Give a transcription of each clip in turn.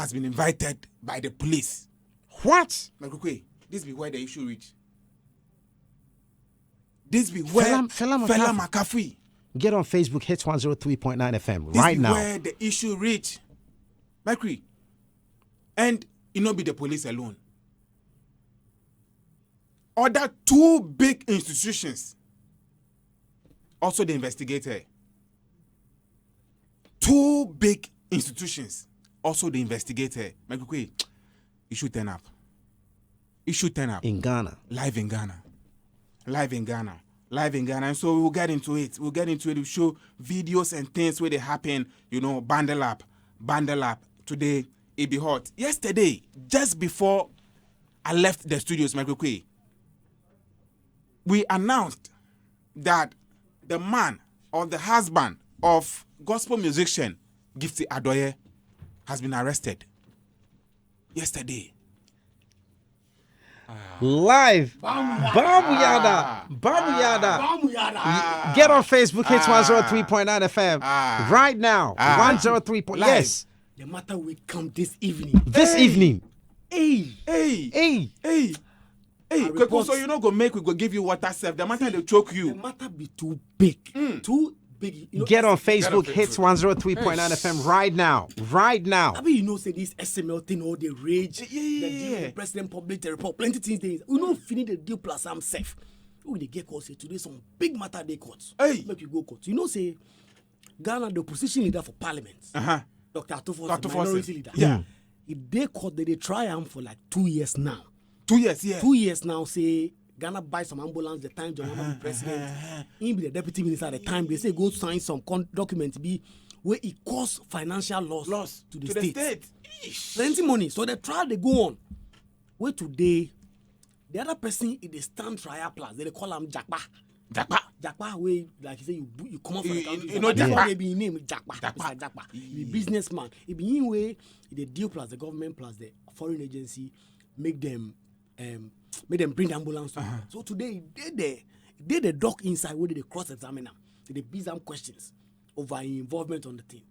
has been invited by the police. What? Makafui, this be where the issue reach. This be where Fela Makafui. Get on Facebook, hits 103.9 FM This right be now. where the issue reach. Makafui. And it not be the police alone. Other two big institutions also the investigator. Two big institutions also the investigator. Makafui, it should turn up. It should turn up. In Ghana. Live in Ghana. And so we'll get into it. We'll show videos and things where they happen, bundle up. Today, it be hot. Yesterday, just before I left the studios, Makafui, we announced that the man or the husband of gospel musician Gifty Adoye has been arrested. Yesterday. Live. Bamuyada. Get on Facebook, hits 103.9 FM right now. 103. Yes. The matter will come this evening. Hey. So you not go make we go give you water serve. The matter they choke you. The matter be too big. Too big. Get on Facebook, hits 103.9 FM right now. I mean, say this SML thing, all the rage, the deal with President Public, the report, plenty things. We don't finish the deal plus I'm safe. We they get caught say today some big matter they court. Make you go court. Say Ghana, the opposition leader for parliament, Dr. Atufo, minority leader. Yeah. If they court, they try him for like 2 years now. 2 years, yeah. 2 years now, say Ghana buy some ambulance the time John Mahama be president. He be the deputy minister at the time. They say go sign some documents where it cause financial loss to the state. Plenty money. So the trial they go on. Where today, the other person in the stand trial plus, they call him Jakpa, where like you say you come out from the country. That's why they be named Jakpa. He be businessman. He be in way the deal plus the government plus the foreign agency make them bring the ambulance. So today they the doc inside where they cross-examine them. They beat them questions over involvement on the thing.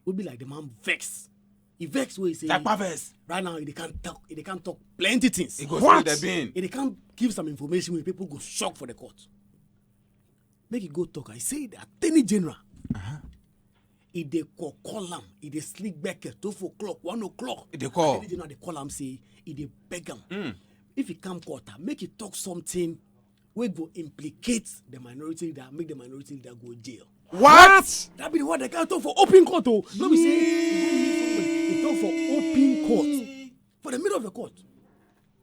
Would be like the man vex. He vex where he say right now they can't talk plenty things. What? They can't give some information where people go shock for the court. Make it go talk. I say the Attorney General. If they call him, if they sleep back at 2 o'clock, 1 o'clock, they call. They call him, say, if they beg him. If he come court, make it talk something where go implicate the minority leader, make the minority leader go jail. What? That be the one they can't talk for open court. No, we say they talk for open court. For the middle of the court.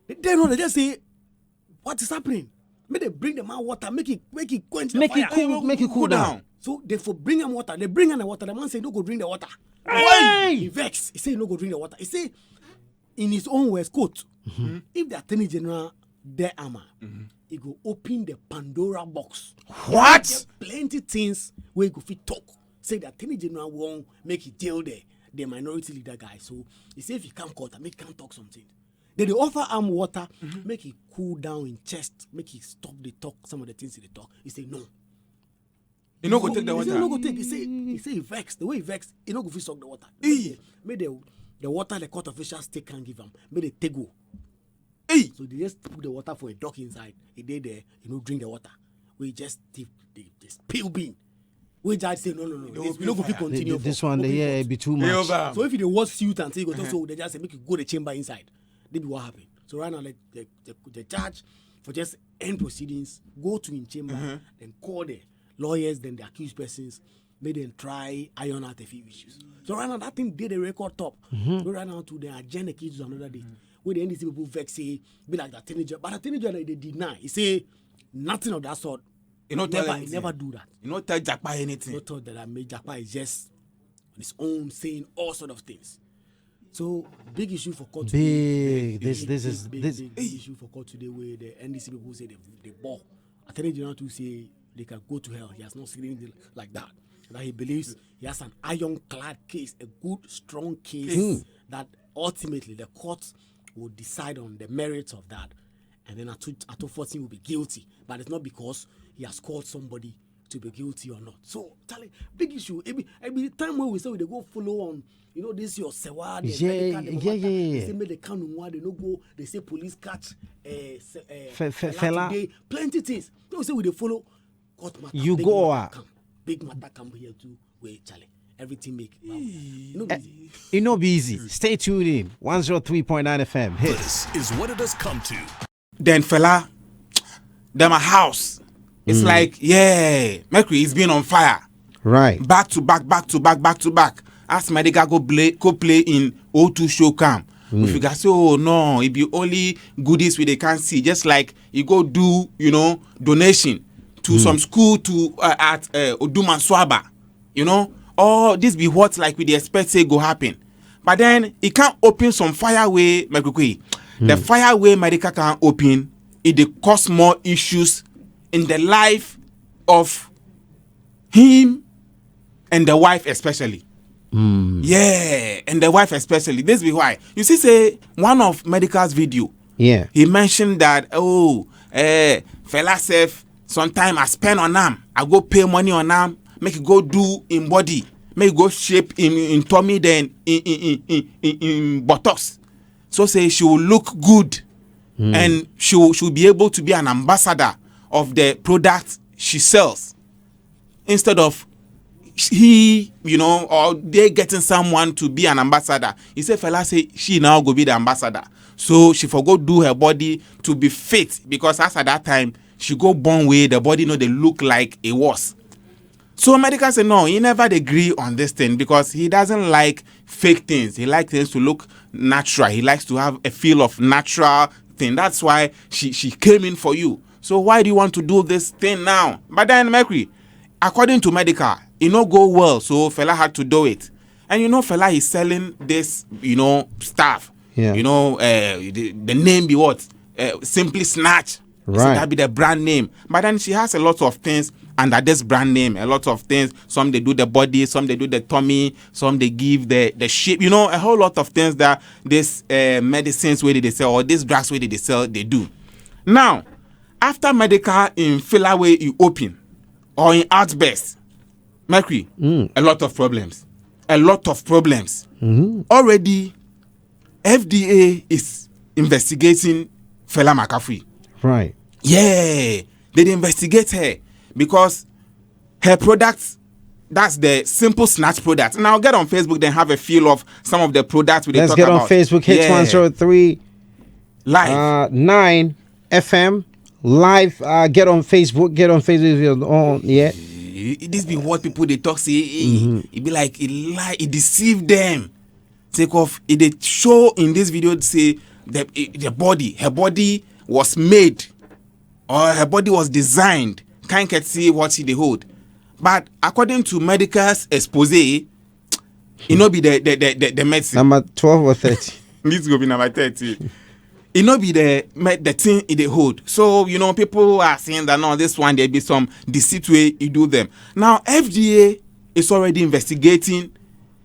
They just say, what is happening? Make they bring the man water, make it quench the fire. Make it cool down. So they for bring him water. They bring him the water. The man say no go drink the water. Hey! Why? He vex. He say no go drink the water. He say in his own words, quote, if the Attorney General there he go open the Pandora box. What? Plenty things where he go fit talk. Say the Attorney General won't make it jail the minority leader guy. So he say if he can't court, make him talk something. Then they offer him water, make it cool down in chest, make it stop the talk, some of the things they talk. He say no. You no go take the water. He no go take. He say he vex. The way he vex, he no go fit suck the water. Make the water the court officials take and give him. Make they take go. So they just put the water for a duck inside. He did there, drink the water. We just the spill bean. We judge say no. We no go fit continue. This one here be too much. So if they was suit and say you go so they just say make you go the chamber inside. They be what happened. So right now the judge for just end proceedings, go to in chamber, then call the lawyers, then the accused persons, make them try iron out a few issues. So right now that thing did a record top. Go right now to the agenda cases another day. Where the NDC people vex say be like that teenager, but the teenager they deny. He say nothing of that sort. He never do that. You not tell Jakpa anything. Not thought that I made Jakpa is just on his own saying all sort of things. So big issue for court today. This big issue for court today where the NDC people say they bought. Attorney General to say they can go to hell. He has not seen anything like that. That he believes he has an ironclad case, a good, strong case that ultimately the court will decide on the merits of that. And then Atufo will be guilty. But it's not because he has called somebody to be guilty or not. So, Charlie, big issue. Every time when we say they go follow on, this your sewa, they say make the cannon, they no go, they say police catch fella today, plenty things. They say we they follow court matter. You go big matter come here too. Wait, Charlie. Everything make it no be easy. Stay tuned in 103.9 FM. This is what it has come to. Then fella, them a house. It's like, Mercury is being on fire. Right. Back to back. As Medica go play in O2 show camp. If you guys say, oh no, it be only goodies we they can't see. Just like you go do, donation to some school at Oduma Swaba. Or this be what like we they expect say go happen. But then it can't open some fireway, Mercury. The fireway Medica can open, it they cause more issues in the life of him and the wife especially. Yeah, and the wife especially. This be why. You see, say one of Medical's video. Yeah. He mentioned that fella self sometime I spend on them. I go pay money on them, make it go do in body, make it go shape in tummy then in buttocks. So say she will look good and she will be able to be an ambassador of the product she sells. Instead of he, or they getting someone to be an ambassador. He said, fella say she now go be the ambassador. So she forgot do her body to be fit because as at that time, she go born way, the body they look like it was. So Medical said, no, he never agree on this thing because he doesn't like fake things. He likes things to look natural. He likes to have a feel of natural thing. That's why she came in for you. So why do you want to do this thing now? But then Mercury, according to Medical, it no go well, so fella had to do it. And fella is selling this, stuff. Yeah. The name be what? Simply Snatch. Right. So that be the brand name. But then she has a lot of things under this brand name. A lot of things. Some they do the body, some they do the tummy, some they give the shape. A whole lot of things that this medicines where they sell or this drugs where they sell, they do. Now, after Medical in filler way you open or in outburst, Mercury, a lot of problems. Already, FDA is investigating fella Makafui. Right. Yeah, they investigate her because her products, that's the simple snatch product. Now get on Facebook, then have a feel of some of the products we talk about. Let's get on Facebook, Hits 103 live 9 FM live. Get on Facebook. Yeah. This be what people they talk say. It be like it lie, it deceive them. Take off. It they show in this video say her body was made or her body was designed. Can't get see what she they hold. But according to Medical's expose, it no be the medicine. Number 12 or 30. This will be number 30. It no be the thing it they hold. So, people are saying that no, this one there be some deceit way you do them. Now, FDA is already investigating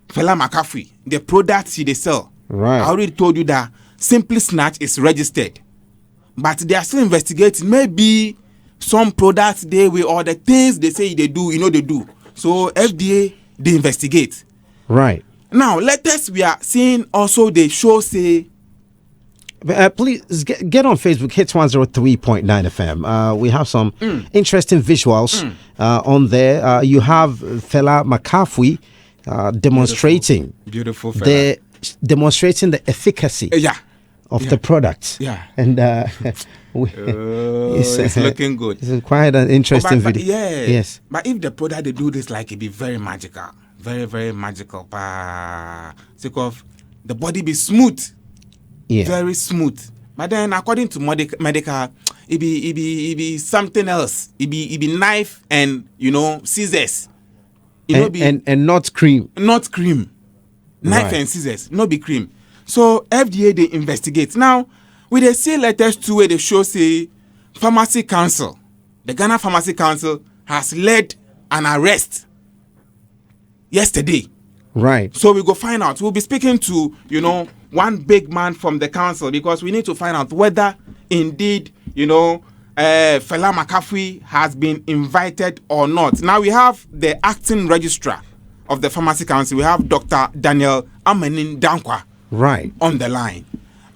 fella Makafui, the products they sell. Right. I already told you that Simply Snatch is registered. But they are still investigating. Maybe some products they will or the things they say they do, they do. So FDA, they investigate. Right. Now, latest we are seeing also the show say please get on Facebook, Hits 103.9 FM. We have some interesting visuals on there. You have fella Makafui demonstrating beautiful fella. Demonstrating the efficacy of the product. Yeah. And it's looking good. It's quite an interesting video. Yes. But if the product they do this, like it be very magical. Very, very magical. Because the body be smooth. Yeah. Very smooth. But then according to Medical, it be something else. It be knife and scissors. And not cream. Not cream. Knife and scissors. No be cream. So FDA they investigate. Now, we they see letters to where they show say Pharmacy Council. The Ghana Pharmacy Council has led an arrest yesterday. Right. So we go find out. We'll be speaking to, one big man from the council because we need to find out whether indeed, Fela Makafui has been invited or not. Now we have the acting registrar of the Pharmacy Council. We have Dr. Daniel Amenin Dankwa on the line.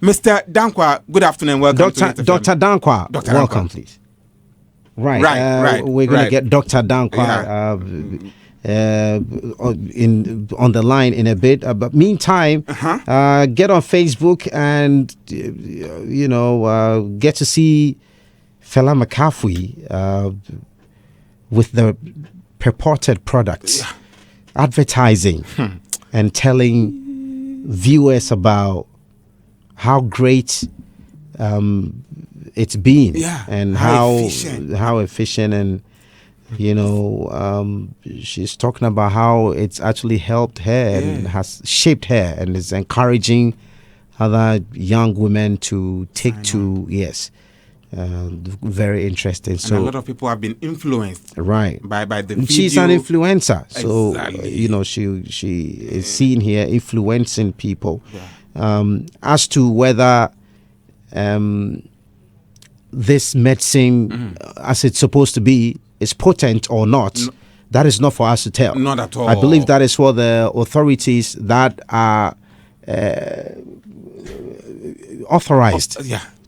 Mr. Dankwa, good afternoon. Welcome to Dr. Dankwa. Dr. Welcome, Dankwa. please. We're going to get Dr. Dankwa on the line in a bit. But meantime, get on Facebook and get to see Fela Makafui with the purported products, advertising, and telling viewers about how great it's been, and how efficient, and she's talking about how it's actually helped her and has shaped her, and is encouraging other young women to take to very interesting. And so a lot of people have been influenced by the video. She's an influencer, so exactly. she is seen here influencing people. As to whether this medicine, as it's supposed to be, is potent or not, that is not for us to tell. Not at all. I believe that is for the authorities that are authorized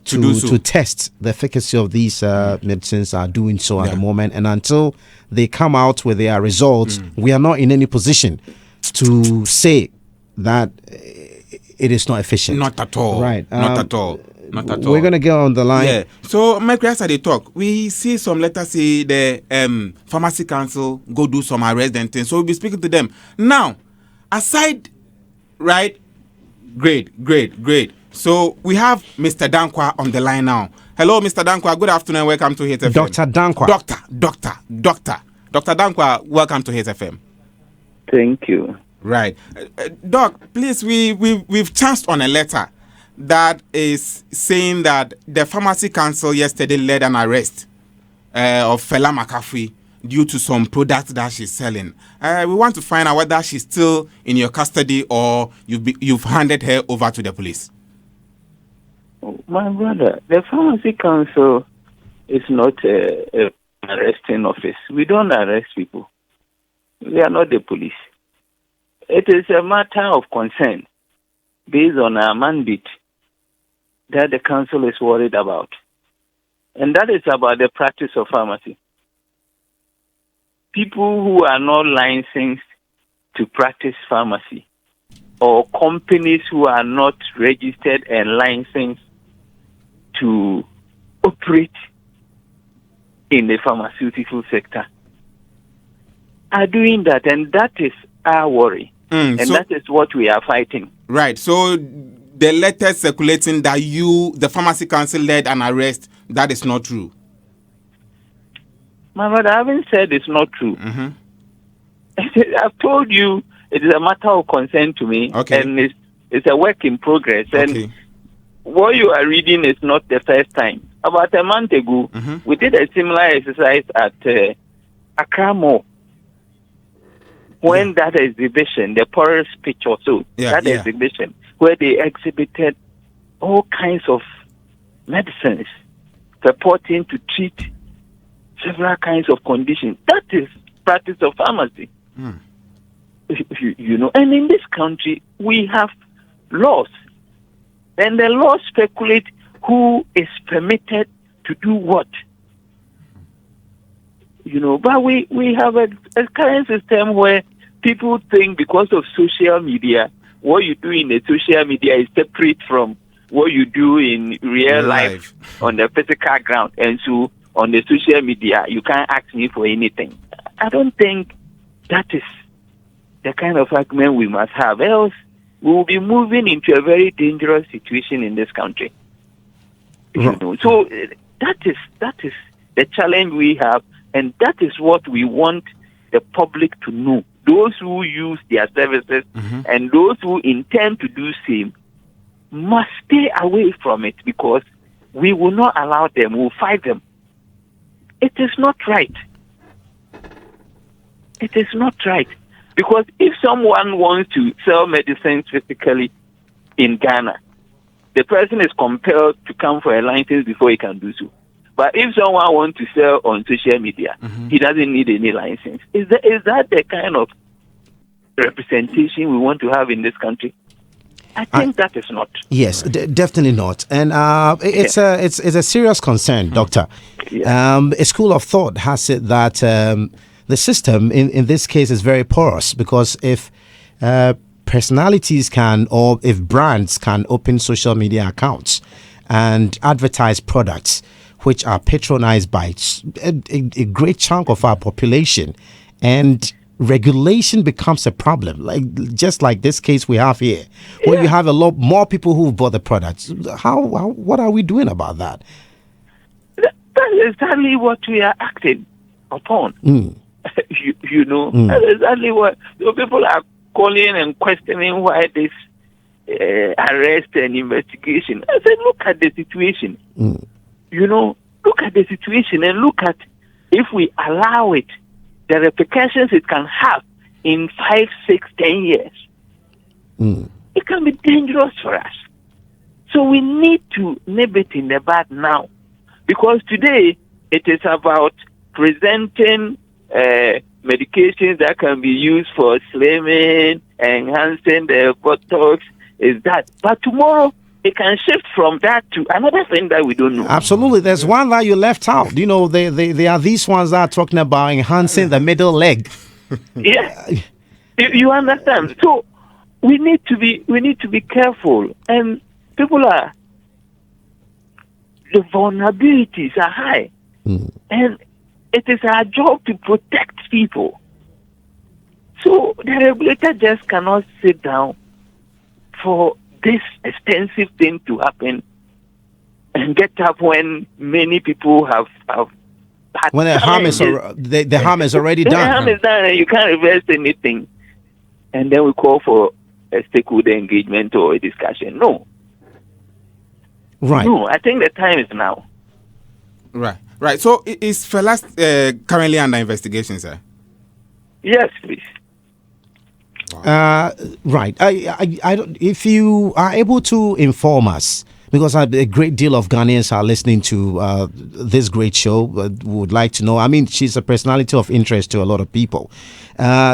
to test the efficacy of these medicines are doing so at the moment. And until they come out with their results, we are not in any position to say that it is not efficient. Not at all. Right. Not at all. Not at all. We're going to get on the line. Yeah. So, Mike, as they talk, we see some letters say the Pharmacy Council go do some arrest and things. So we'll be speaking to them. Now, aside, right? Great. So we have Mr. Dankwa on the line now. Hello, Mr. Dankwa. Good afternoon. Welcome to Hit FM. Dr. Dankwa. Dr. Dankwa, welcome to Hit FM. Thank you. Right. Doc, please, we've chanced on a letter that is saying that the Pharmacy Council yesterday led an arrest of Fela Makafui due to some products that she's selling. We want to find out whether she's still in your custody or you've handed her over to the police. My brother, the Pharmacy Council is not an arresting office. We don't arrest people. We are not the police. It is a matter of concern based on our mandate that the council is worried about. And that is about the practice of pharmacy. People who are not licensed to practice pharmacy, or companies who are not registered and licensed to operate in the pharmaceutical sector, are doing that, and that is our worry. That is what we are fighting. Right. So the letter circulating that the Pharmacy Council led an arrest, that is not true. My brother, I haven't said it's not true. I've told you it is a matter of concern to me, and it's a work in progress. And what you are reading is not the first time. About a month ago, we did a similar exercise at Accra Mall. When that exhibition, the Porous Pitch or so, exhibition, where they exhibited all kinds of medicines purporting to treat several kinds of conditions. That is practice of pharmacy. And in this country, we have laws. And the laws speculate who is permitted to do what. But we have a current system where people think because of social media, what you do in the social media is separate from what you do in real life on the physical ground. And so on the social media, you can't ask me for anything. I don't think that is the kind of argument we must have. Else, we will be moving into a very dangerous situation in this country. So that is the challenge we have. And that is what we want the public to know. Those who use their services and those who intend to do same must stay away from it, because we will not allow them, we will fight them. It is not right. It is not right. Because if someone wants to sell medicines physically in Ghana, the person is compelled to come for a license before he can do so. But if someone wants to sell on social media, he doesn't need any license. Is that the kind of representation we want to have in this country? I think that is not. Yes, definitely not. And it's a serious concern, Doctor. Yeah. A school of thought has it that the system in this case is very porous, because if personalities can, or if brands can open social media accounts and advertise products which are patronized by a great chunk of our population, and regulation becomes a problem, just like this case we have here, where you have a lot more people who bought the products. What are we doing about that? That is exactly what we are acting upon. You know, that's exactly what. So people are calling and questioning why this arrest and investigation. I said, look at the situation. You know, look at the situation and look at, if we allow it, the repercussions it can have in 5, 6, 10 years. It can be dangerous for us. So we need to nip it in the bud now. Because today, it is about presenting medications that can be used for slimming, enhancing the botox, is that. But tomorrow, it can shift from that to another thing that we don't know. Absolutely. There's one that you left out. You know, they are these ones that are talking about enhancing the middle leg. Yeah. You understand? So we need to be careful. And people the vulnerabilities are high. And it is our job to protect people. So the regulator just cannot sit down for this extensive thing to happen and get up when many people have when the harm is the harm is already done. The harm is done and you can't reverse anything. And then we call for a stakeholder engagement or a discussion. No. Right. No, I think the time is now. Right. So is Fela currently under investigation, sir? Yes, please. Right. I don't. If you are able to inform us, because a great deal of Ghanaians are listening to this great show, would like to know. I mean, she's a personality of interest to a lot of people.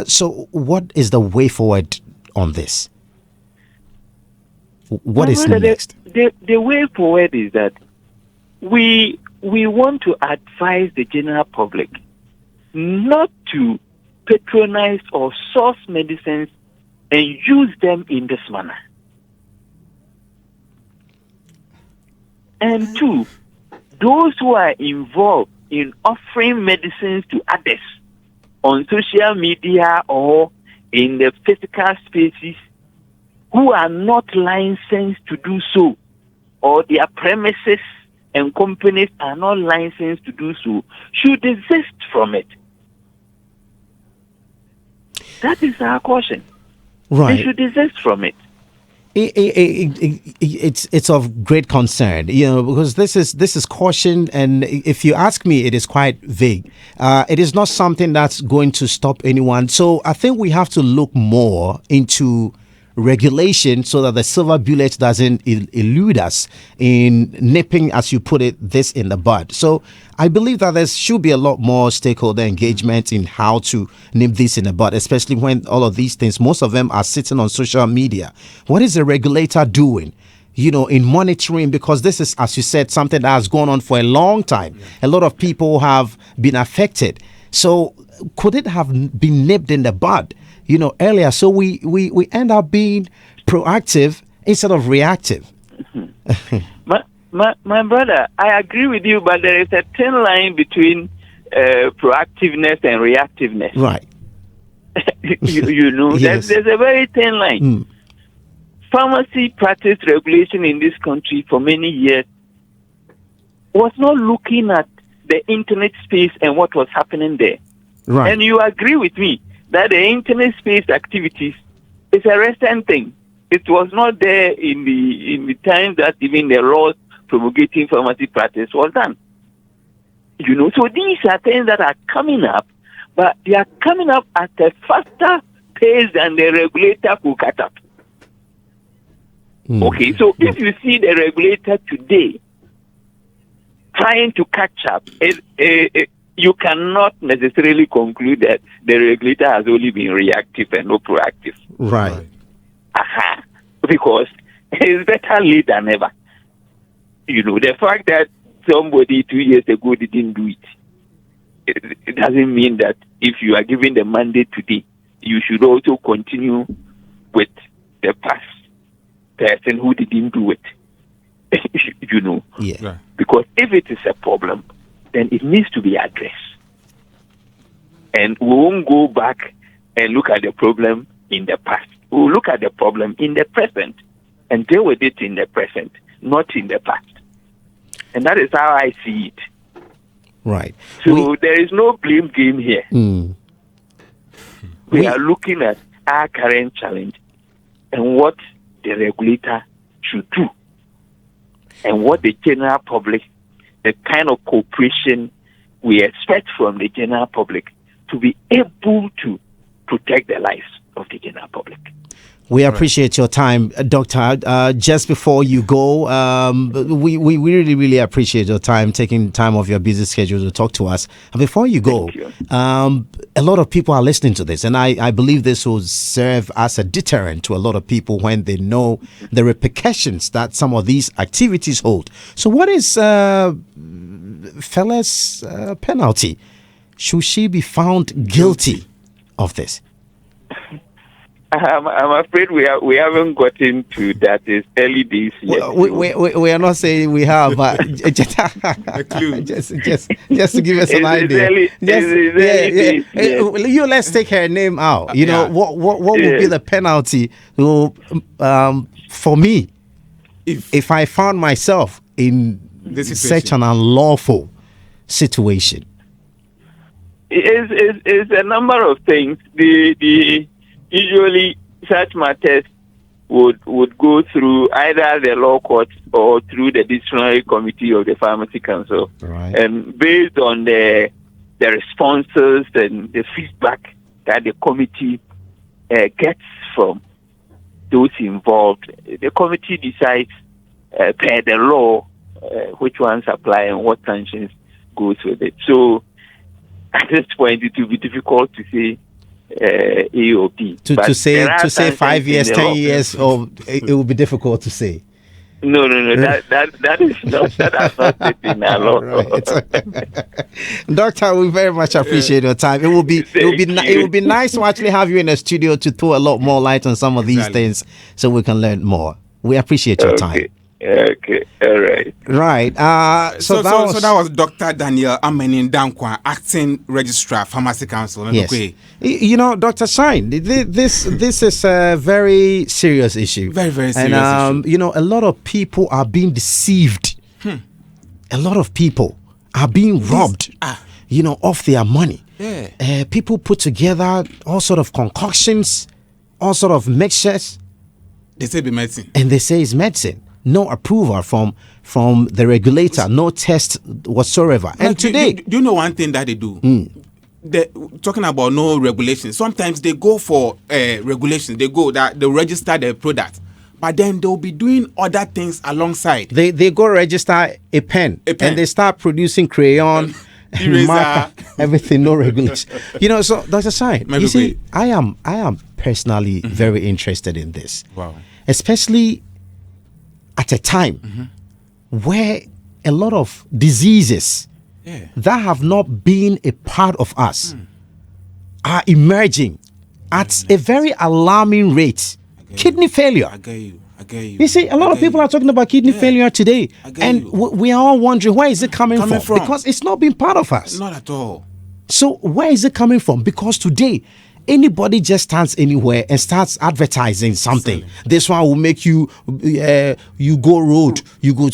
So, what is the way forward on this? What is next? The way forward is that we want to advise the general public not to patronize or source medicines and use them in this manner. And two, those who are involved in offering medicines to others on social media or in the physical spaces who are not licensed to do so, or their premises and companies are not licensed to do so, should desist from it. That is our caution. Right. They should desist from it. It's of great concern, because this is caution, and if you ask me, it is quite vague. It is not something that's going to stop anyone. So I think we have to look more into regulation so that the silver bullet doesn't elude us in nipping, as you put it, this in the bud. So I believe that there should be a lot more stakeholder engagement in how to nip this in the bud, especially when all of these things, most of them are sitting on social media. What is the regulator doing, in monitoring? Because this is, as you said, something that has gone on for a long time. A lot of people have been affected. So could it have been nipped in the bud, earlier, so we end up being proactive instead of reactive? My brother, I agree with you, but there is a thin line between proactiveness and reactiveness. Right. Yes. There's a very thin line. Pharmacy practice regulation in this country for many years was not looking at the internet space and what was happening there. Right. And you agree with me that the internet space activities is a recent thing. It was not there in the time that even the laws promulgating pharmacy practice was done. So these are things that are coming up, but they are coming up at a faster pace than the regulator could catch up. Okay, so if you see the regulator today trying to catch up. You cannot necessarily conclude that the regulator has only been reactive and not proactive. Right. Because it's better late than never. The fact that somebody 2 years ago didn't do it doesn't mean that if you are given the mandate today, you should also continue with the past person who didn't do it. Yeah. Right. Because if it is a problem, then it needs to be addressed. And we won't go back and look at the problem in the past. We'll look at the problem in the present and deal with it in the present, not in the past. And that is how I see it. Right. So there is no blame game here. We are looking at our current challenge and what the regulator should do and what the general public, the kind of cooperation we expect from the general public to be able to protect the lives of the general public. We appreciate your time, Doctor. Just before you go, we really, really appreciate your time, taking time off your busy schedule to talk to us. And before you go, a lot of people are listening to this, and I believe this will serve as a deterrent to a lot of people when they know the repercussions that some of these activities hold. So what is Fela's penalty? Should she be found guilty of this? I'm afraid we haven't gotten to that. It's early days yet. We are not saying we have, but A clue. just to give us an idea. Early, You let's take her name out. What would be the penalty for me if I found myself in such an unlawful situation? It's a number of things. Usually, such matters would go through either the law court or through the disciplinary committee of the Pharmacy Council. Right. And based on the responses and the feedback that the committee gets from those involved, the committee decides per the law which ones apply and what sanctions goes with it. So at this point, it will be difficult to say A or B. To say 5 years, 10 years, or it will be difficult to say. No. That is not. That has not been in our law. Right. Doctor, we very much appreciate your time. It will be nice to actually have you in the studio to throw a lot more light on some of these things, so we can learn more. We appreciate your time. Okay, all right. Right. So that was Dr. Daniel Amenin Dankwa, acting registrar, Pharmacy Council. Yes. Dr. Shine, this is a very serious issue. Very, very serious issue. A lot of people are being deceived. A lot of people are being robbed, of their money. Yeah. People put together all sort of concoctions, all sort of mixtures. They say it's medicine. And they say it's medicine. No approval from the regulator, no test whatsoever. And today, do you know one thing that they do? Talking about no regulation. Sometimes they go for regulations. They register the product, but then they'll be doing other things alongside. They go register a pen, and they start producing crayon, marker, everything, no regulation. So Dr. Shine, you see, I am personally very interested in this. Wow. Especially at a time where a lot of diseases that have not been a part of us are emerging at a very alarming rate. Kidney failure. I get you. You see, a lot of people are talking about kidney failure today, and we are all wondering, where is it coming from? Because it's not been part of us. Not at all. So where is it coming from? Because today, anybody just stands anywhere and starts advertising something. This one will make you you go road, you go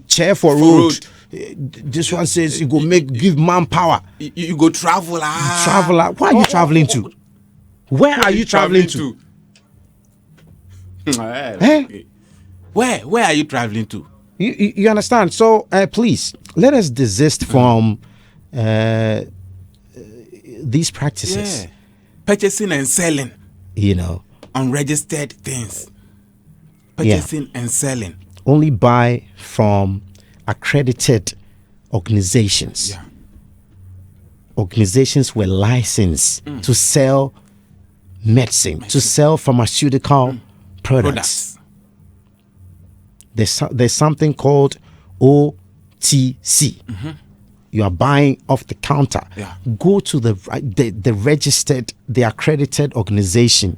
chair for road. This one says you go give manpower. You go travel. Travel. Where are you traveling to? Where are you traveling to? Where are you traveling to? You understand? So please let us desist from these practices. Yeah. Purchasing and selling. Unregistered things. Purchasing and selling. Only buy from accredited organizations. Yeah. Organizations were licensed to sell medicine, to sell pharmaceutical products. There's something called OTC. You are buying off the counter. Yeah. Go to the registered, the accredited organization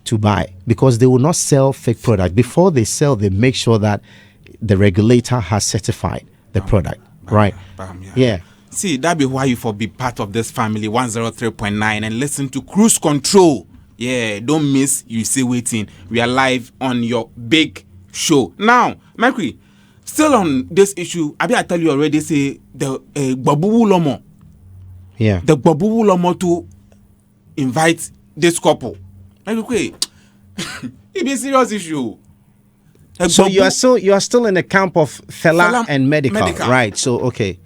to buy, because they will not sell fake product. Before they sell, they make sure that the regulator has certified the product. Right? Yeah. See, that be why you for be part of this family 103.9 and listen to Cruise Control. Yeah, don't miss Usaywetin. We are live on your big show. Now, Makafui, still on this issue, I tell you already, say the Gbabuwu Lomo. Yeah. The Gbabuwu Lomo to invite this couple. Makafui, it be a serious issue. So you are still in the camp of Fela and medical, right? So okay.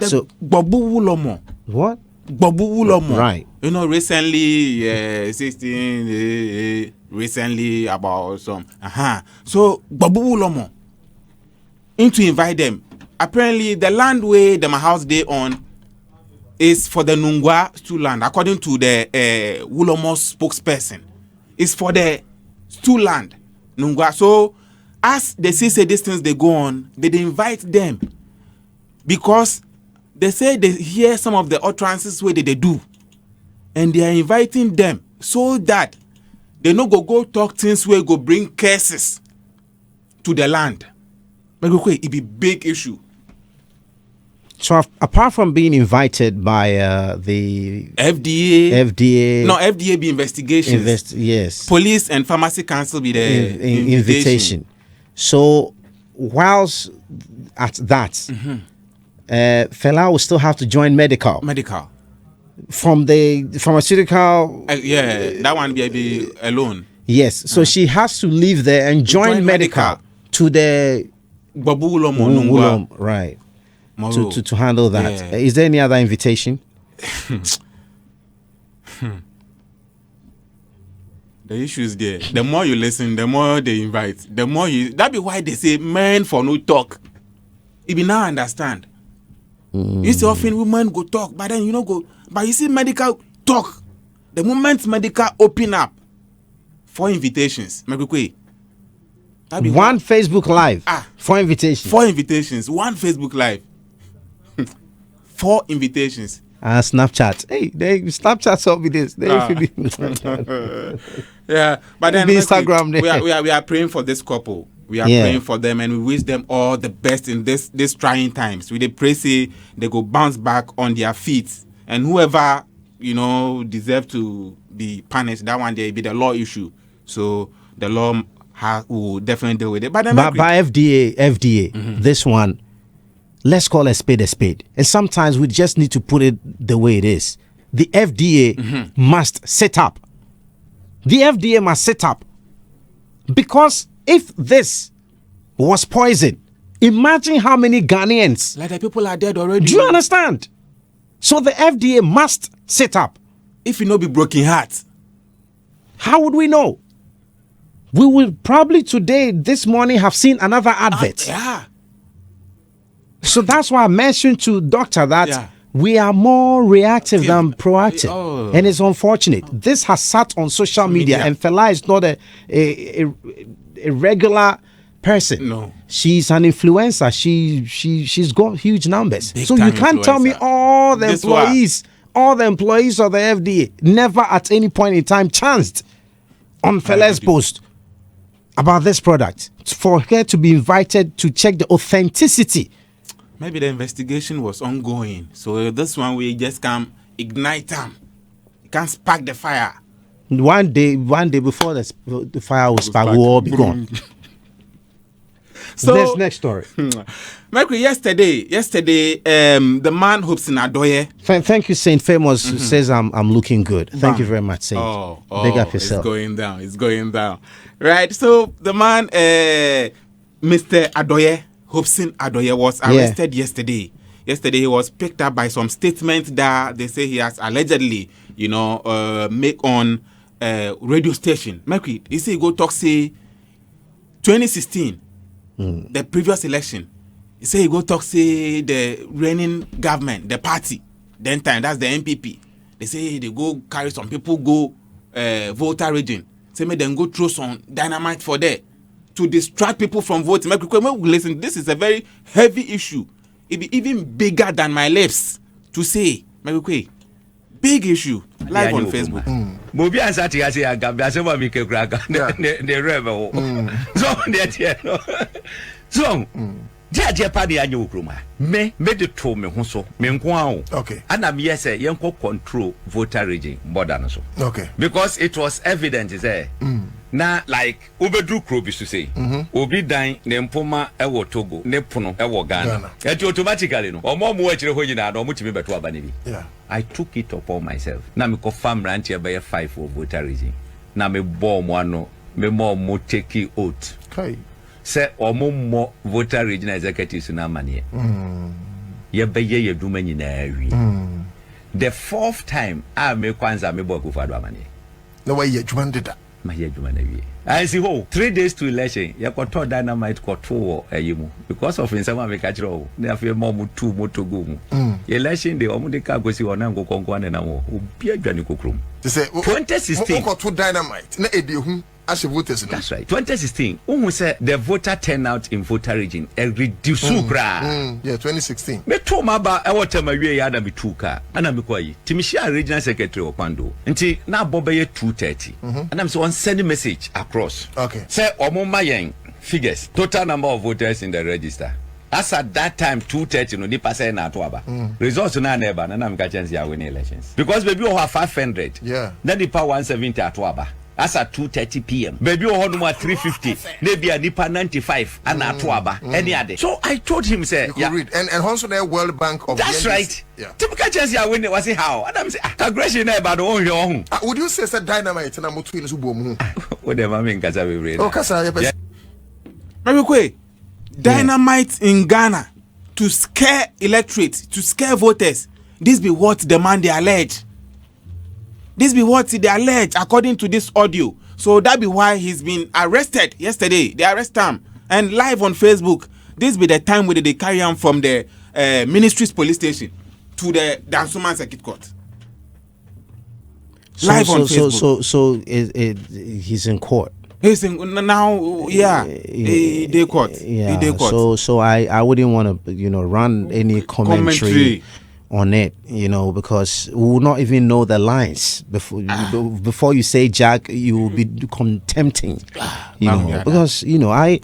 So Gbabuwu Lomo. What? Gbabuwu Lomo. Right. You know, recently, 16, recently about some. So Gbabuwu Lomo. To invite them. Apparently, the land where the house they own is for the Nungwa stool land, according to the Wulomo spokesperson. It's for the stool land, Nungwa. So, as they say these things they go on, they invite them because they say they hear some of the utterances where they do, and they are inviting them so that they no go talk things where go bring curses to the land. It be big issue. So apart from being invited by the FDA, no, FDA be investigations. Yes. Police and Pharmacy Council be the invitation. So whilst at that, Fela will still have to join medical. From the pharmaceutical. That one be alone. Yes. So she has to leave there and join medical to the Gbabuwu Lomo, right. To handle that. Yeah. Is there any other invitation? The issue is there. The more you listen, the more they invite. The more you. That be why they say men for no talk. If you now understand. You see often women go talk, but then you know go. But you see medical talk. The moment medical open up for invitations, Makafui. One Facebook Live. 4 invitations. 4 invitations. One Facebook Live. 4 invitations. Snapchat. Hey, Snapchat saw me this. Yeah, but then Instagram. We are praying for this couple. We are praying for them, and we wish them all the best in this trying times. We pray say they go bounce back on their feet, and whoever deserve to be punished, that one day be the law issue. So the law will definitely deal with it. But by FDA, this one, let's call a spade. And sometimes we just need to put it the way it is. The FDA must set up. The FDA must set up. Because if this was poison, imagine how many Ghanaians. Like the people are dead already. Do you understand? So the FDA must set up. If you know be broken heart. How would we know? We will probably this morning, have seen another advert. So that's why I mentioned to doctor that we are more reactive than proactive. And it's unfortunate. This has sat on social media. And Fela is not a regular person. No. She's an influencer. She's got huge numbers. So you can't tell me all the employees of the FDA never at any point in time chanced on Fela's post about this product for her to be invited to check the authenticity. Maybe the investigation was ongoing. So this one we just can't ignite them. You can't spark the fire. One day before the fire will spark, we'll all be gone. So next story. Makafui, yesterday, the man Hobson Adoye. Thank you, Saint Famous says I'm looking good. Thank you very much, Saint. Big up yourself. It's going down. Right. So the man, Mr. Adoye, Hobson Adoye, was arrested yesterday. Yesterday he was picked up by some statements that they say he has allegedly, make on radio station. Makafui, he go talk say 2016. The previous election, He say he go talk say the reigning government, the party, then time that's the NPP. They say they go carry some people go voter region. Say make them go throw some dynamite for there to distract people from voting. Listen, this is a very heavy issue. It be even bigger than my lips to say. Big issue. Live on Facebook. Mobi ansati ya say agabia say wa mi kekura ga the rebel. So the so Jaje party anyo ukruma. Me de to me ho so. Me nko awo. Okay. Ana me say yenko control voter region border no so. Okay. Because it was evident say na like obedru kro bi so say obi dan ne mpoma ewo Togo ne pono ewo Ghana. Eti automatically no omo mo akire ho nyina na omo timi beto aba ne bi. Yeah. I took it upon myself. Na me ko farm ranch e be 5 for voter region. Na me bomb ano me mo take oath. Okay. Say omo voter region executives na manie. Ye beye ye duma nyina wi. The 4th time I me kwanza me bo Akufo-Addo amanie. No way ye dwuma deda. Ma ye dwuma na wi. I see ho 3 days to election ye koto dynamite koto ayimu because of insama me catch ro. Na afi mo mu tu motogo mu. Election day omo de ka gosi wona ngo konko na wo. Obi adwane kokrom. They say 2016 koto dynamite na edehu. That's right. 2016, who said the voter turnout in voter region reduce Yeah, 2016. Me told my ba I want to my way ada me tuka. Ana me kwai. Timishia regional secretary Opando. Nti na bobe 230. And I'm so sending message across. Okay. Say omo mayen figures. Total number of voters in the register. As at that time 230 no di pass na to aba. Results na never na me ka chance ya win elections. Because baby we have 500. Yeah. Then the power 170 at aba. As at 2:30 p.m. Baby, oh, no 350. Maybe a nipa 95 and a tuaba any other. So I told him, say, you could read and also the World Bank of. That's right. Yeah. Typical chance ya win was it how? And I'm saying, aggression about on your own. Would you say that dynamite and I'm to boom? Whatever I mean, Kasa we read. Oh, Kasa, dynamite in Ghana to scare electorate, to scare voters. This be what the man they allege. This be what they allege according to this audio. So that be why he's been arrested yesterday. They arrest him and live on Facebook. This be the time where they carry him from the ministry's police station to the Dansuman Circuit Court. Live on Facebook. So he's in court. He's in now. Yeah, they court. Yeah. They court. So I wouldn't want to run any commentary on it, because we will not even know the lines before you say Jack, you will be contempting, because the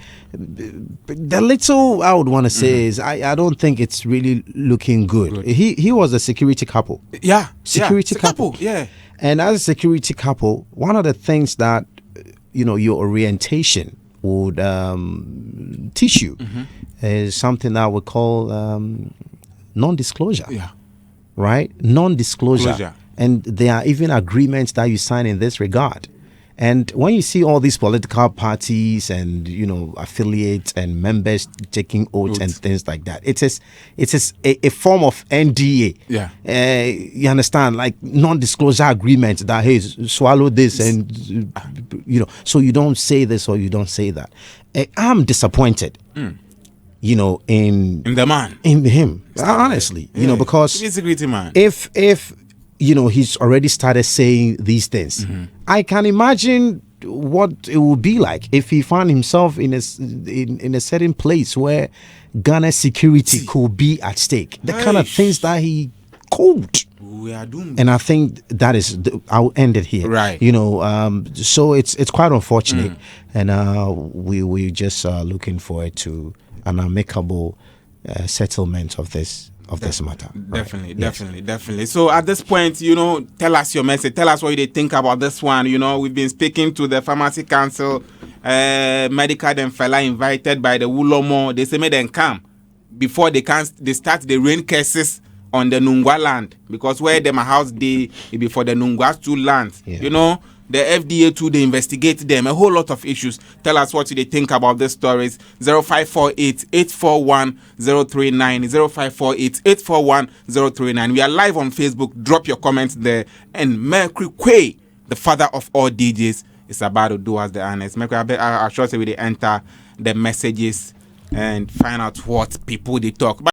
little I would want to say is I don't think it's really looking good. He was a security couple. Security couple. Yeah. And as a security couple, one of the things that your orientation would teach you is something that we call non-disclosure. Yeah. Right? Non-disclosure. And there are even agreements that you sign in this regard. And when you see all these political parties and affiliates and members taking oaths and things like that, it's a form of NDA. Yeah. You understand, like non-disclosure agreement that hey, swallow this and so you don't say this or you don't say that. I'm disappointed. In the man, in him, honestly, because he's a security man. If he's already started saying these things, I can imagine what it would be like if he found himself in a certain place where Ghana's security could be at stake. The kind of things that he could. We are doomed. And I think that is. I'll end it here. Right. So it's quite unfortunate, and we just looking forward to an amicable settlement of this matter. Definitely. So at this point, tell us your message. Tell us what you think about this one. We've been speaking to the Pharmacy Council, medical and fella invited by the Wulomo. They say make them come before they start the rain cases on the Nungwa land, because where them a house it be for the Nungwa 2 lands. Yeah. The FDA too, they investigate them. A whole lot of issues. Tell us what you think about these stories. 0548-841-039. 0548-841-039. We are live on Facebook. Drop your comments there. And Makafui, the father of all DJs, is about to do us the honors. Makafui, I'll show you we enter the messages and find out what people they talk.